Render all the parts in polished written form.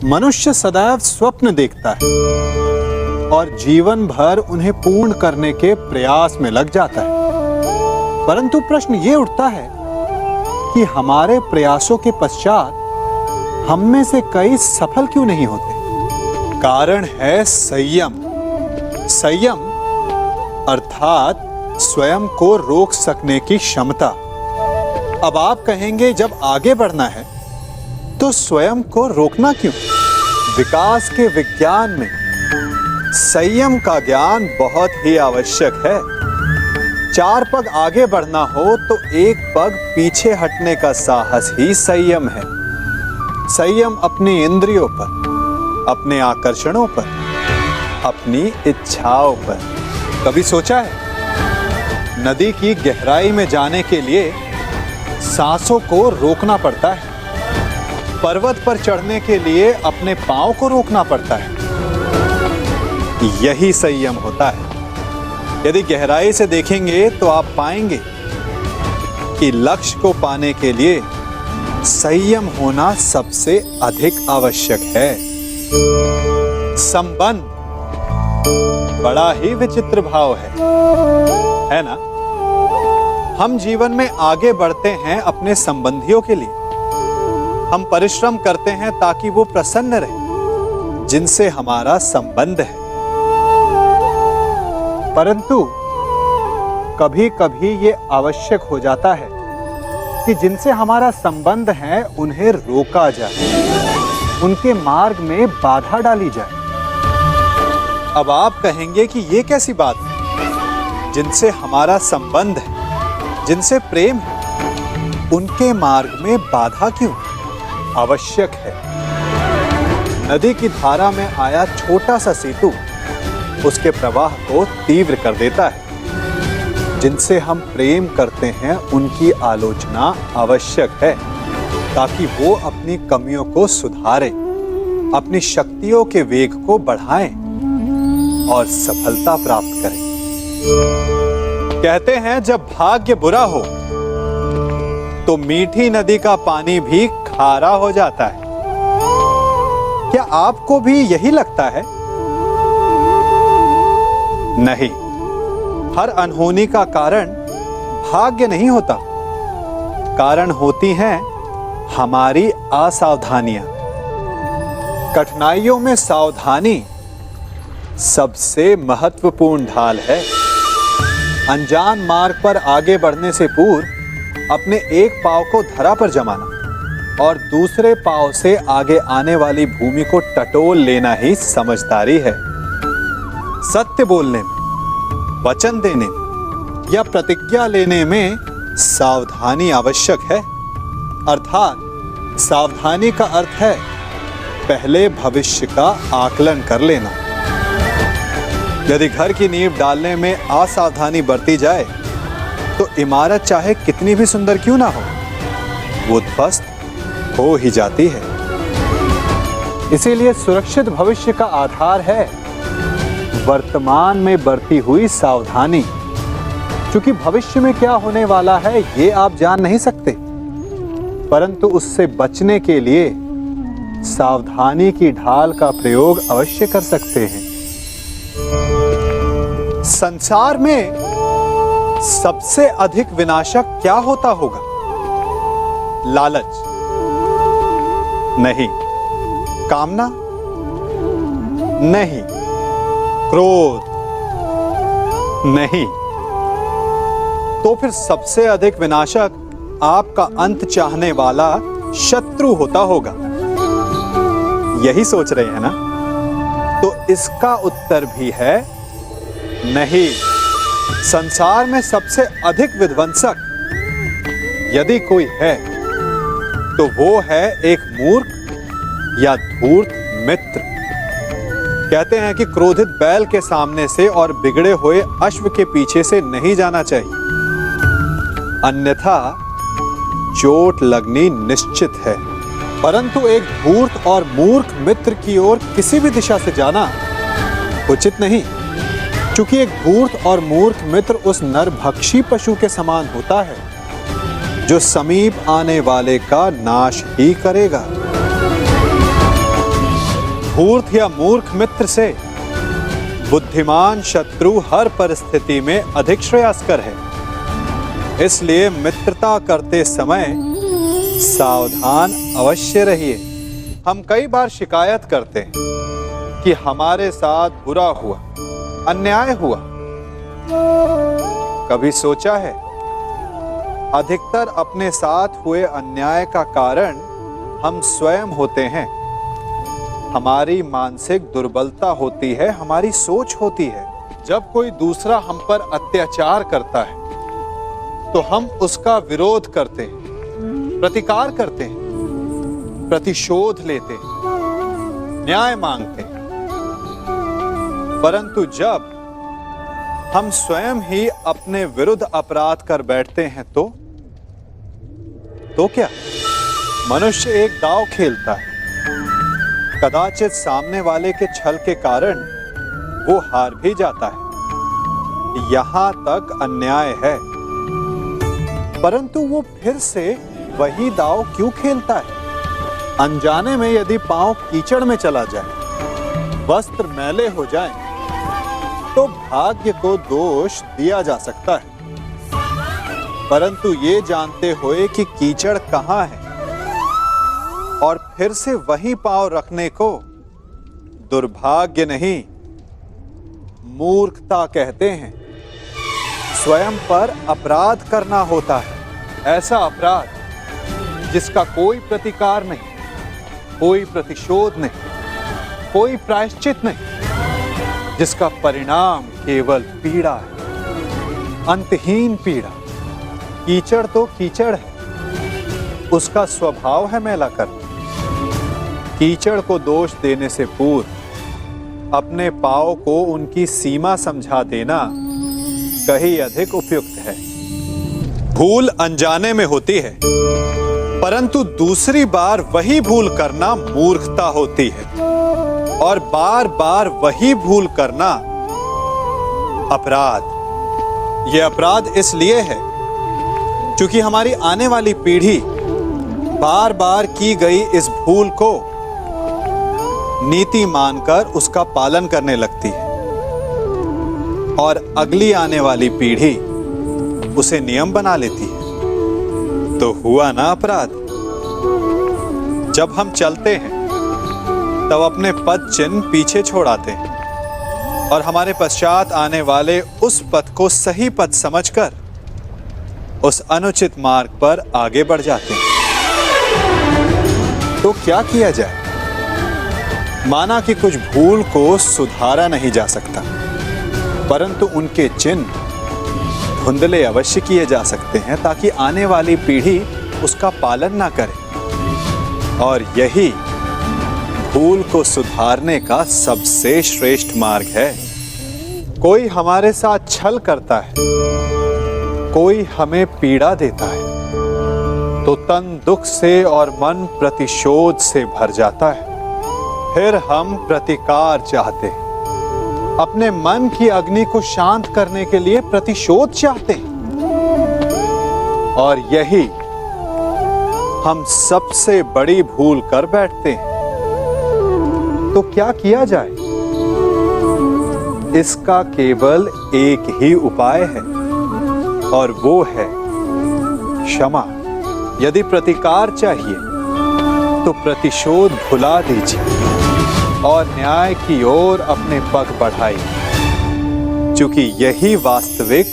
मनुष्य सदैव स्वप्न देखता है और जीवन भर उन्हें पूर्ण करने के प्रयास में लग जाता है। परंतु प्रश्न ये उठता है कि हमारे प्रयासों के पश्चात हम में से कई सफल क्यों नहीं होते? कारण है संयम। संयम अर्थात स्वयं को रोक सकने की क्षमता। अब आप कहेंगे, जब आगे बढ़ना है तो स्वयं को रोकना क्यों? विकास के विज्ञान में संयम का ज्ञान बहुत ही आवश्यक है। 4 पग आगे बढ़ना हो तो 1 पग पीछे हटने का साहस ही संयम है। संयम अपनी इंद्रियों पर, अपने आकर्षणों पर, अपनी इच्छाओं पर। कभी सोचा है, नदी की गहराई में जाने के लिए सांसों को रोकना पड़ता है। पर्वत पर चढ़ने के लिए अपने पांव को रोकना पड़ता है। यही संयम होता है। यदि गहराई से देखेंगे तो आप पाएंगे कि लक्ष्य को पाने के लिए संयम होना सबसे अधिक आवश्यक है। संबंध बड़ा ही विचित्र भाव है ना? हम जीवन में आगे बढ़ते हैं अपने संबंधियों के लिए। हम परिश्रम करते हैं ताकि वो प्रसन्न रहे जिनसे हमारा संबंध है। परंतु कभी कभी ये आवश्यक हो जाता है कि जिनसे हमारा संबंध है उन्हें रोका जाए, उनके मार्ग में बाधा डाली जाए। अब आप कहेंगे कि ये कैसी बात है? जिनसे हमारा संबंध है, जिनसे प्रेम है, उनके मार्ग में बाधा क्यों? आवश्यक है। नदी की धारा में आया छोटा सा सेतु उसके प्रवाह को तीव्र कर देता है। जिनसे हम प्रेम करते हैं उनकी आलोचना आवश्यक है ताकि वो अपनी कमियों को सुधारें, अपनी शक्तियों के वेग को बढ़ाएं और सफलता प्राप्त करें। कहते हैं, जब भाग्य बुरा हो तो मीठी नदी का पानी भी खारा हो जाता है। क्या आपको भी यही लगता है? नहीं, हर अनहोनी का कारण भाग्य नहीं होता। कारण होती हैं हमारी असावधानियां। कठिनाइयों में सावधानी सबसे महत्वपूर्ण ढाल है। अनजान मार्ग पर आगे बढ़ने से पूर्व अपने एक पांव को धरा पर जमाना और दूसरे पांव से आगे आने वाली भूमि को टटोल लेना ही समझदारी है। सत्य बोलने में, वचन देने में या प्रतिज्ञा लेने में सावधानी आवश्यक है। अर्थात सावधानी का अर्थ है पहले भविष्य का आकलन कर लेना। यदि घर की नींव डालने में असावधानी बरती जाए तो इमारत चाहे कितनी भी सुंदर क्यों ना हो, वो ध्वस्त हो ही जाती है। इसीलिए सुरक्षित भविष्य का आधार है वर्तमान में बरती हुई सावधानी। क्योंकि भविष्य में क्या होने वाला है ये आप जान नहीं सकते, परंतु उससे बचने के लिए सावधानी की ढाल का प्रयोग अवश्य कर सकते हैं। संसार में सबसे अधिक विनाशक क्या होता होगा? लालच नहीं, कामना नहीं, क्रोध नहीं, तो फिर सबसे अधिक विनाशक आपका अंत चाहने वाला शत्रु होता होगा। यही सोच रहे हैं ना? तो इसका उत्तर भी है नहीं। संसार में सबसे अधिक विध्वंसक यदि कोई है तो वो है एक मूर्ख या धूर्त मित्र। कहते हैं कि क्रोधित बैल के सामने से और बिगड़े हुए अश्व के पीछे से नहीं जाना चाहिए, अन्यथा चोट लगनी निश्चित है। परंतु एक धूर्त और मूर्ख मित्र की ओर किसी भी दिशा से जाना उचित नहीं, क्योंकि एक धूर्त और मूर्ख मित्र उस नरभक्षी पशु के समान होता है जो समीप आने वाले का नाश ही करेगा। धूर्त या मूर्ख मित्र से बुद्धिमान शत्रु हर परिस्थिति में अधिक श्रेयस्कर है। इसलिए मित्रता करते समय सावधान अवश्य रहिए। हम कई बार शिकायत करते हैं कि हमारे साथ बुरा हुआ, अन्याय हुआ। कभी सोचा है अधिकतर अपने साथ हुए अन्याय का कारण हम स्वयं होते हैं। हमारी मानसिक दुर्बलता होती है, हमारी सोच होती है। जब कोई दूसरा हम पर अत्याचार करता है तो हम उसका विरोध करते हैं, प्रतिकार करते हैं, प्रतिशोध लेते हैं, न्याय मांगते हैं। परंतु जब हम स्वयं ही अपने विरुद्ध अपराध कर बैठते हैं तो क्या? मनुष्य एक दांव खेलता है। कदाचित सामने वाले के छल के कारण वो हार भी जाता है। यहां तक अन्याय है, परंतु वो फिर से वही दांव क्यों खेलता है? अनजाने में यदि पांव कीचड़ में चला जाए, वस्त्र मैले हो जाए, तो भाग्य को दोष दिया जा सकता है। परंतु ये जानते हुए कि कीचड़ कहां है और फिर से वही पांव रखने को दुर्भाग्य नहीं, मूर्खता कहते हैं। स्वयं पर अपराध करना होता है, ऐसा अपराध जिसका कोई प्रतिकार नहीं, कोई प्रतिशोध नहीं, कोई प्रायश्चित नहीं, जिसका परिणाम केवल पीड़ा है, अंतहीन पीड़ा। कीचड़ तो कीचड़ है, उसका स्वभाव है मैला करना। कीचड़ को दोष देने से पूर्व अपने पांव को उनकी सीमा समझा देना कहीं अधिक उपयुक्त है। भूल अनजाने में होती है, परंतु दूसरी बार वही भूल करना मूर्खता होती है, और बार बार वही भूल करना अपराध। यह अपराध इसलिए है क्योंकि हमारी आने वाली पीढ़ी बार बार की गई इस भूल को नीति मानकर उसका पालन करने लगती है, और अगली आने वाली पीढ़ी उसे नियम बना लेती है। तो हुआ ना अपराध। जब हम चलते हैं तब अपने पद चिन्ह पीछे छोड़ आते हैं और हमारे पश्चात आने वाले उस पथ को सही पथ समझकर उस अनुचित मार्ग पर आगे बढ़ जाते हैं। तो क्या किया जाए? माना कि कुछ भूल को सुधारा नहीं जा सकता, परंतु उनके चिन्ह धुंधले अवश्य किए जा सकते हैं ताकि आने वाली पीढ़ी उसका पालन ना करे। और यही भूल को सुधारने का सबसे श्रेष्ठ मार्ग है। कोई हमारे साथ छल करता है, कोई हमें पीड़ा देता है, तो तन दुख से और मन प्रतिशोध से भर जाता है। फिर हम प्रतिकार चाहते हैं, अपने मन की अग्नि को शांत करने के लिए प्रतिशोध चाहते हैं। और यही हम सबसे बड़ी भूल कर बैठते हैं। तो क्या किया जाए? इसका केवल एक ही उपाय है, और वो है क्षमा। यदि प्रतिकार चाहिए तो प्रतिशोध भुला दीजिए और न्याय की ओर अपने पग बढ़ाइए, क्योंकि यही वास्तविक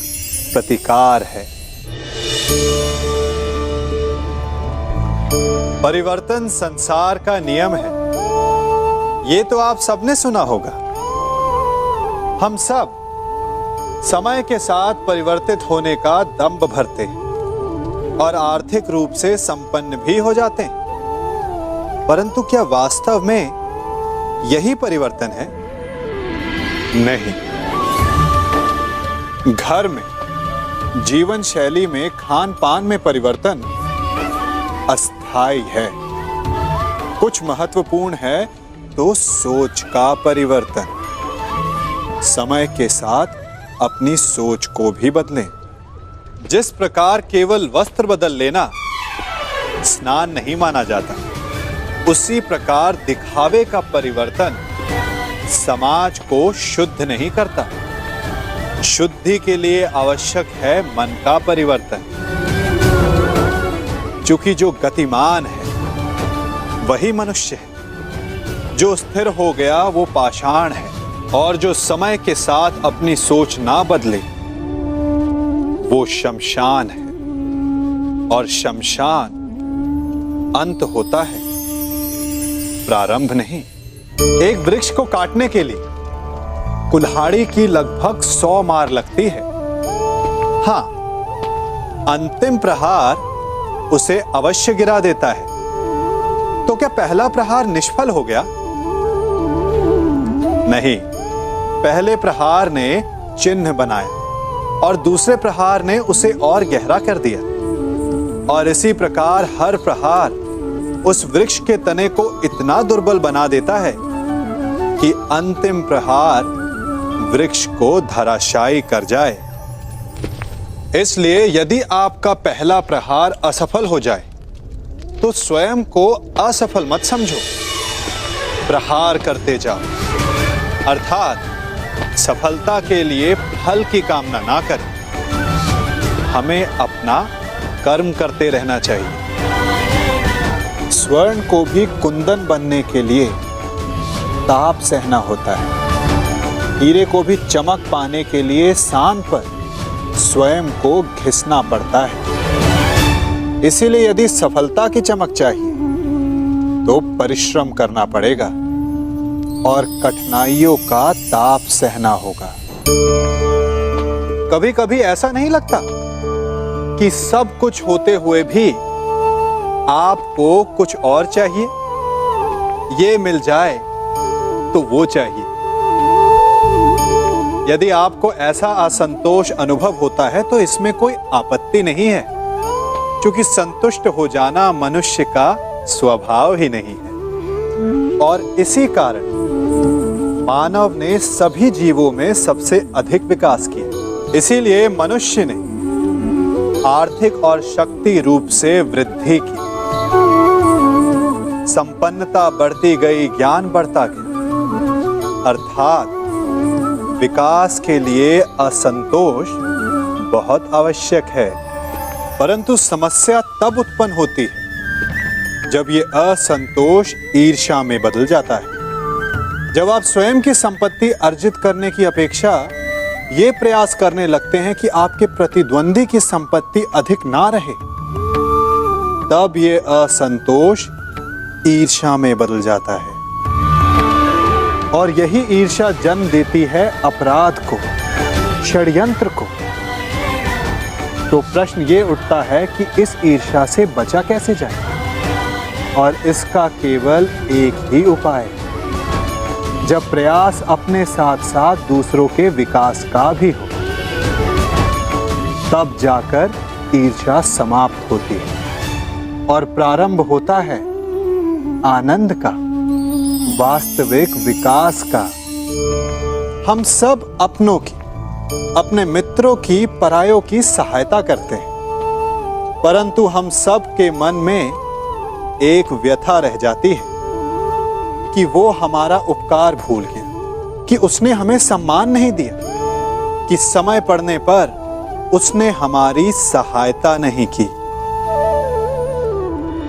प्रतिकार है। परिवर्तन संसार का नियम है, ये तो आप सबने सुना होगा। हम सब समय के साथ परिवर्तित होने का दंभ भरते हैं और आर्थिक रूप से संपन्न भी हो जाते हैं, परंतु क्या वास्तव में यही परिवर्तन है? नहीं। घर में, जीवन शैली में, खान पान में परिवर्तन अस्थायी है। कुछ महत्वपूर्ण है तो सोच का परिवर्तन। समय के साथ अपनी सोच को भी बदलें। जिस प्रकार केवल वस्त्र बदल लेना स्नान नहीं माना जाता, उसी प्रकार दिखावे का परिवर्तन समाज को शुद्ध नहीं करता। शुद्धि के लिए आवश्यक है मन का परिवर्तन। क्योंकि जो गतिमान है वही मनुष्य है, जो स्थिर हो गया वो पाषाण है, और जो समय के साथ अपनी सोच ना बदले वो शमशान है, और शमशान अंत होता है, प्रारंभ नहीं। एक वृक्ष को काटने के लिए कुल्हाड़ी की लगभग 100 मार लगती है। हां, अंतिम प्रहार उसे अवश्य गिरा देता है। तो क्या पहला प्रहार निष्फल हो गया? नहीं, पहले प्रहार ने चिन्ह बनाया और दूसरे प्रहार ने उसे और गहरा कर दिया, और इसी प्रकार हर प्रहार उस वृक्ष के तने को इतना दुर्बल बना देता है कि अंतिम प्रहार वृक्ष को धराशायी कर जाए। इसलिए यदि आपका पहला प्रहार असफल हो जाए तो स्वयं को असफल मत समझो, प्रहार करते जाओ। अर्थात सफलता के लिए फल की कामना ना करें, हमें अपना कर्म करते रहना चाहिए। स्वर्ण को भी कुंदन बनने के लिए ताप सहना होता है। हीरे को भी चमक पाने के लिए सान पर स्वयं को घिसना पड़ता है। इसीलिए यदि सफलता की चमक चाहिए तो परिश्रम करना पड़ेगा और कठिनाइयों का ताप सहना होगा। कभी कभी ऐसा नहीं लगता कि सब कुछ होते हुए भी आपको कुछ और चाहिए? ये मिल जाए तो वो चाहिए। यदि आपको ऐसा असंतोष अनुभव होता है तो इसमें कोई आपत्ति नहीं है, क्योंकि संतुष्ट हो जाना मनुष्य का स्वभाव ही नहीं है। और इसी कारण मानव ने सभी जीवों में सबसे अधिक विकास किया। इसीलिए मनुष्य ने आर्थिक और शक्ति रूप से वृद्धि की, संपन्नता बढ़ती गई, ज्ञान बढ़ता गया। अर्थात विकास के लिए असंतोष बहुत आवश्यक है। परंतु समस्या तब उत्पन्न होती है जब ये असंतोष ईर्ष्या में बदल जाता है। जब आप स्वयं की संपत्ति अर्जित करने की अपेक्षा ये प्रयास करने लगते हैं कि आपके प्रतिद्वंदी की संपत्ति अधिक ना रहे, तब ये असंतोष ईर्ष्या में बदल जाता है। और यही ईर्ष्या जन्म देती है अपराध को, षड्यंत्र को। तो प्रश्न ये उठता है कि इस ईर्ष्या से बचा कैसे जाए? और इसका केवल एक ही उपाय है, जब प्रयास अपने साथ साथ दूसरों के विकास का भी हो, तब जाकर ईर्ष्या समाप्त होती है और प्रारंभ होता है आनंद का, वास्तविक विकास का। हम सब अपनों की, अपने मित्रों की, परायों की सहायता करते हैं, परंतु हम सब के मन में एक व्यथा रह जाती है कि वो हमारा उपकार भूल गया, कि उसने हमें सम्मान नहीं दिया, कि समय पड़ने पर उसने हमारी सहायता नहीं की।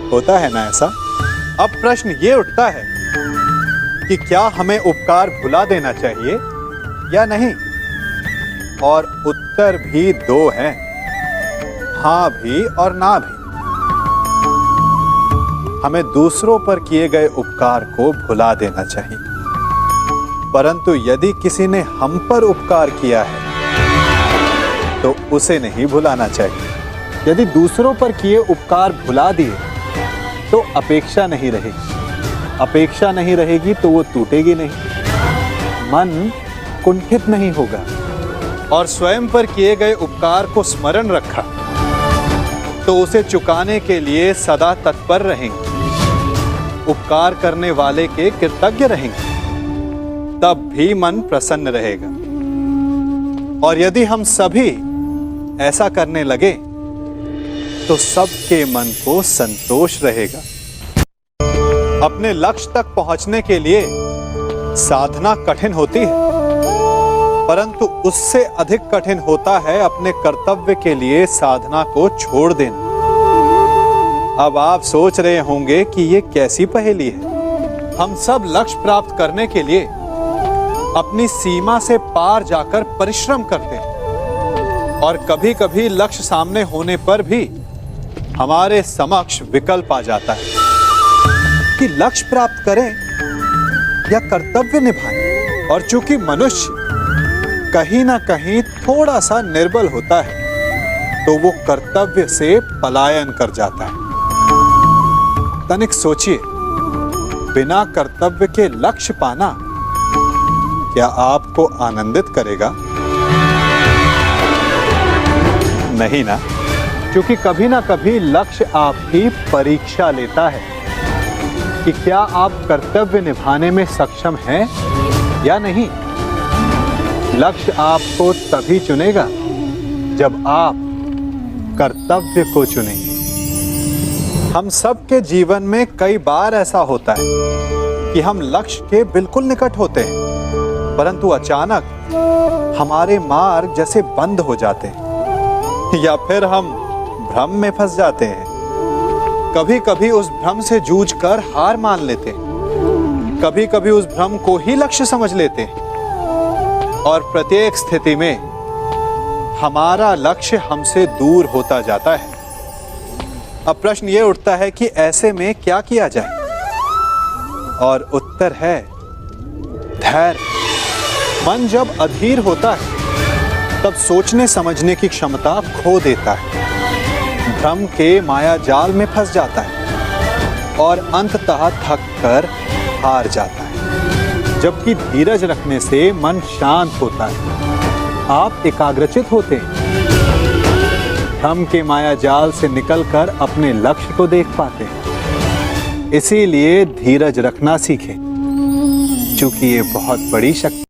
होता है ना ऐसा? अब प्रश्न ये उठता है कि क्या हमें उपकार भुला देना चाहिए या नहीं? और उत्तर भी दो हैं, हां भी और ना भी। हमें दूसरों पर किए गए उपकार को भुला देना चाहिए, परंतु यदि किसी ने हम पर उपकार किया है तो उसे नहीं भुलाना चाहिए। यदि दूसरों पर किए उपकार भुला दिए तो अपेक्षा नहीं रहेगी। अपेक्षा नहीं रहेगी तो वो टूटेगी नहीं, मन कुंठित नहीं होगा। और स्वयं पर किए गए उपकार को स्मरण रखा तो उसे चुकाने के लिए सदा तत्पर रहेंगे, उपकार करने वाले के कृतज्ञ रहेंगे, तब भी मन प्रसन्न रहेगा। और यदि हम सभी ऐसा करने लगे तो सबके मन को संतोष रहेगा। अपने लक्ष्य तक पहुंचने के लिए साधना कठिन होती है, परंतु उससे अधिक कठिन होता है अपने कर्तव्य के लिए साधना को छोड़ देना। अब आप सोच रहे होंगे कि ये कैसी पहेली है। हम सब लक्ष्य प्राप्त करने के लिए अपनी सीमा से पार जाकर परिश्रम करते हैं, और कभी-कभी लक्ष्य सामने होने पर भी हमारे समक्ष विकल्प आ जाता है कि लक्ष्य प्राप्त करें या कर्तव्य निभाएं। और चूंकि मनुष्य कहीं ना कहीं थोड़ा सा निर्बल होता है, तो वो कर्तव्य से पलायन कर जाता है। तनिक सोचिए, बिना कर्तव्य के लक्ष्य पाना क्या आपको आनंदित करेगा? नहीं ना, क्योंकि कभी ना कभी लक्ष्य आपकी परीक्षा लेता है कि क्या आप कर्तव्य निभाने में सक्षम हैं या नहीं। लक्ष्य आपको तभी चुनेगा जब आप कर्तव्य को चुनेंगे। हम सबके जीवन में कई बार ऐसा होता है कि हम लक्ष्य के बिल्कुल निकट होते हैं, परंतु अचानक हमारे मार्ग जैसे बंद हो जाते हैं, या फिर हम भ्रम में फंस जाते हैं। कभी कभी उस भ्रम से जूझकर हार मान लेते हैं, कभी कभी उस भ्रम को ही लक्ष्य समझ लेते हैं, और प्रत्येक स्थिति में हमारा लक्ष्य हमसे दूर होता जाता है। अब प्रश्न ये उठता है कि ऐसे में क्या किया जाए, और उत्तर है धैर्य। मन जब अधीर होता है तब सोचने समझने की क्षमता खो देता है, भ्रम के माया जाल में फंस जाता है और अंततः थक कर हार जाता है। जबकि धीरज रखने से मन शांत होता है, आप एकाग्रचित होते हैं, भ्रम के माया जाल से निकलकर अपने लक्ष्य को देख पाते हैं। इसीलिए धीरज रखना सीखें, क्योंकि ये बहुत बड़ी शक्ति